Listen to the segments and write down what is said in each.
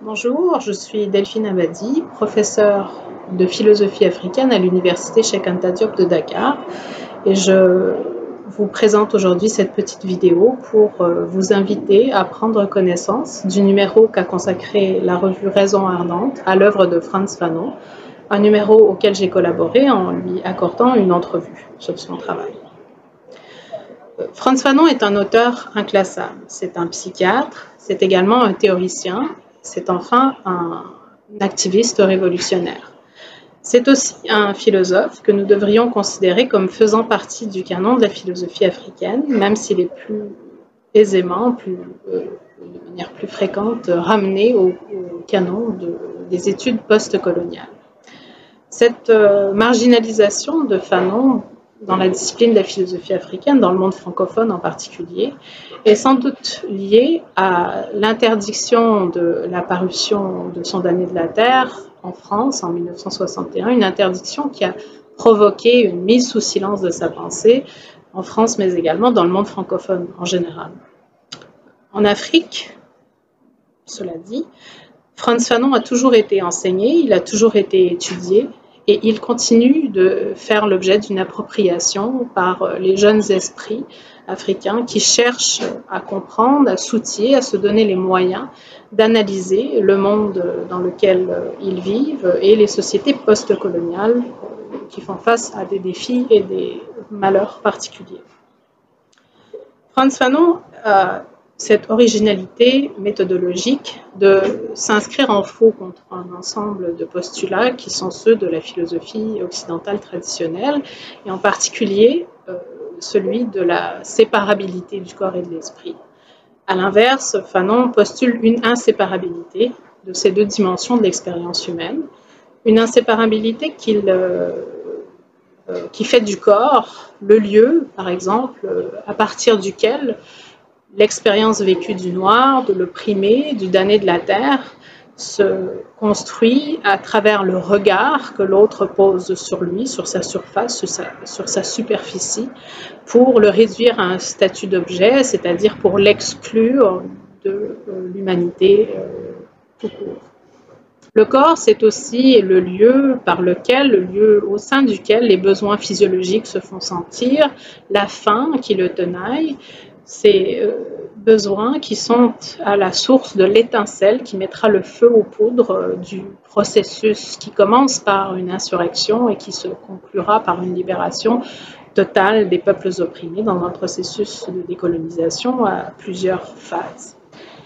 Bonjour, je suis Delphine Abadi, professeure de philosophie africaine à l'université Cheikh Anta Diop de Dakar et je vous présente aujourd'hui cette petite vidéo pour vous inviter à prendre connaissance du numéro qu'a consacré la revue Raison Ardente à l'œuvre de Frantz Fanon, un numéro auquel j'ai collaboré en lui accordant une entrevue sur son travail. Frantz Fanon est un auteur inclassable, c'est un psychiatre, c'est également un théoricien, c'est enfin un activiste révolutionnaire. C'est aussi un philosophe que nous devrions considérer comme faisant partie du canon de la philosophie africaine, même s'il est plus aisément, de manière plus fréquente, ramené au canon des études post-coloniales. Cette marginalisation de Fanon dans la discipline de la philosophie africaine, dans le monde francophone en particulier, est sans doute liée à l'interdiction de la parution de Son damné de la Terre en France en 1961, une interdiction qui a provoqué une mise sous silence de sa pensée en France, mais également dans le monde francophone en général. En Afrique, cela dit, Frantz Fanon a toujours été enseigné, il a toujours été étudié, et il continue de faire l'objet d'une appropriation par les jeunes esprits africains qui cherchent à comprendre, à s'outiller, à se donner les moyens d'analyser le monde dans lequel ils vivent et les sociétés post-coloniales qui font face à des défis et des malheurs particuliers. Frantz Fanon a cette originalité méthodologique de s'inscrire en faux contre un ensemble de postulats qui sont ceux de la philosophie occidentale traditionnelle, et en particulier celui de la séparabilité du corps et de l'esprit. À l'inverse, Fanon postule une inséparabilité de ces deux dimensions de l'expérience humaine, une inséparabilité qui fait du corps le lieu, par exemple, à partir duquel l'expérience vécue du noir, de l'opprimé, du damné de la terre se construit à travers le regard que l'autre pose sur lui, sur sa surface, sur sa superficie, pour le réduire à un statut d'objet, c'est-à-dire pour l'exclure de l'humanité tout court. Le corps, c'est aussi le lieu au sein duquel les besoins physiologiques se font sentir, la faim qui le tenaille, ces besoins qui sont à la source de l'étincelle qui mettra le feu aux poudres du processus qui commence par une insurrection et qui se conclura par une libération totale des peuples opprimés dans un processus de décolonisation à plusieurs phases.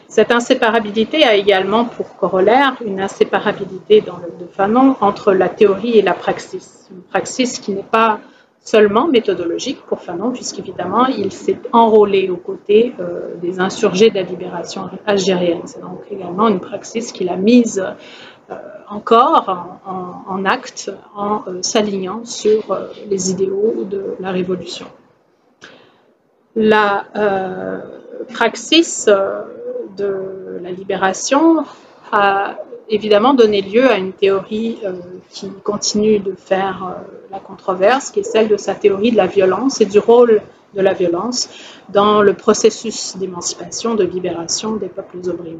Cette inséparabilité a également pour corollaire une inséparabilité dans l'œuvre de Fanon entre la théorie et la praxis. Une praxis qui n'est pas seulement méthodologique pour Fanon, puisqu'évidemment, il s'est enrôlé aux côtés des insurgés de la libération algérienne. C'est donc également une praxis qu'il a mise encore en acte en s'alignant sur les idéaux de la Révolution. La praxis de la libération a évidemment donné lieu à une théorie qui continue de faire la controverse, qui est celle de sa théorie de la violence et du rôle de la violence dans le processus d'émancipation, de libération des peuples opprimés.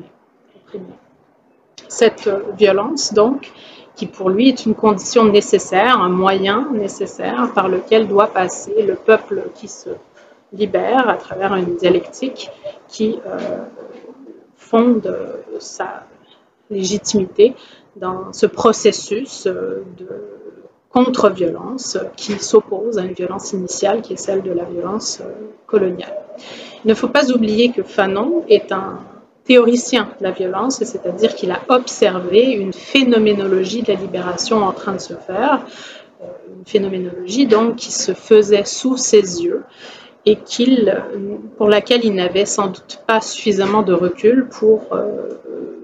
Cette violence, donc, qui pour lui est une condition nécessaire, un moyen nécessaire par lequel doit passer le peuple qui se libère à travers une dialectique qui fonde sa légitimité dans ce processus de contre-violence qui s'oppose à une violence initiale qui est celle de la violence coloniale. Il ne faut pas oublier que Fanon est un théoricien de la violence, c'est-à-dire qu'il a observé une phénoménologie de la libération en train de se faire, une phénoménologie donc qui se faisait sous ses yeux, et pour laquelle il n'avait sans doute pas suffisamment de recul pour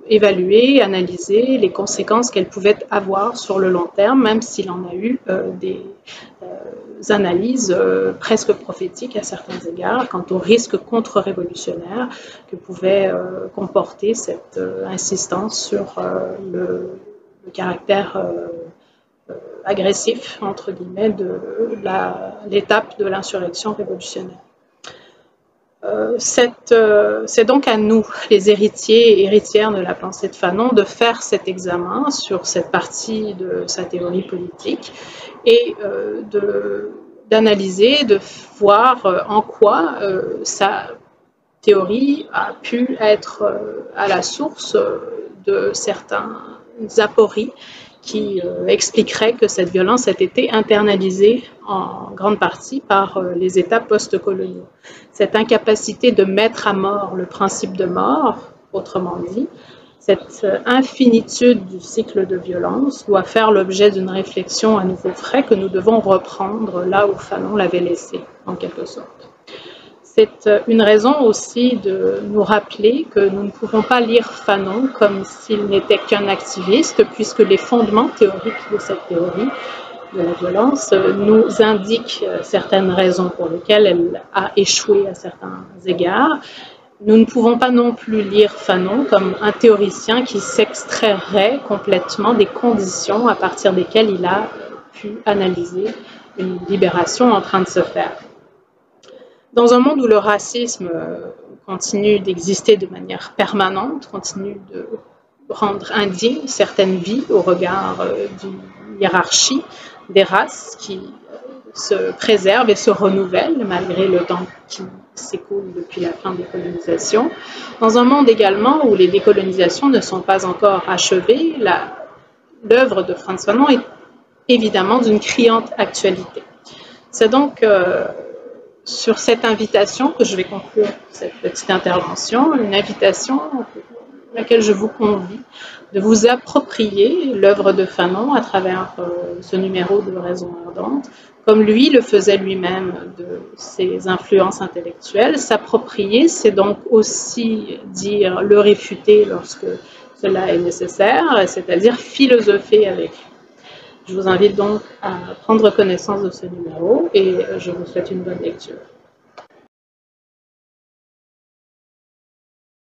évaluer, analyser les conséquences qu'elle pouvait avoir sur le long terme, même s'il en a eu des analyses presque prophétiques à certains égards quant au risque contre-révolutionnaire que pouvait comporter cette insistance sur le caractère agressif, entre guillemets, de l'étape de l'insurrection révolutionnaire. C'est donc à nous, les héritiers et héritières de la pensée de Fanon, de faire cet examen sur cette partie de sa théorie politique et d'analyser, de voir en quoi sa théorie a pu être à la source de certains apories qui expliqueraient que cette violence a été internalisée en grande partie par les États post-coloniaux. Cette incapacité de mettre à mort le principe de mort, autrement dit, cette infinitude du cycle de violence doit faire l'objet d'une réflexion à nouveau frais que nous devons reprendre là où Fanon l'avait laissé, en quelque sorte. C'est une raison aussi de nous rappeler que nous ne pouvons pas lire Fanon comme s'il n'était qu'un activiste, puisque les fondements théoriques de cette théorie de la violence nous indiquent certaines raisons pour lesquelles elle a échoué à certains égards. Nous ne pouvons pas non plus lire Fanon comme un théoricien qui s'extrairait complètement des conditions à partir desquelles il a pu analyser une libération en train de se faire. Dans un monde où le racisme continue d'exister de manière permanente, continue de rendre indigne certaines vies au regard d'une hiérarchie des races qui se préservent et se renouvellent malgré le temps qui s'écoule depuis la fin des colonisations. Dans un monde également où les décolonisations ne sont pas encore achevées, l'œuvre de Frantz Fanon est évidemment d'une criante actualité. C'est donc sur cette invitation que je vais conclure cette petite intervention, une invitation à laquelle je vous convie de vous approprier l'œuvre de Fanon à travers ce numéro de Raison ardente, comme lui le faisait lui-même de ses influences intellectuelles. S'approprier, c'est donc aussi dire le réfuter lorsque cela est nécessaire, c'est-à-dire philosopher avec lui. Je vous invite donc à prendre connaissance de ce numéro et je vous souhaite une bonne lecture.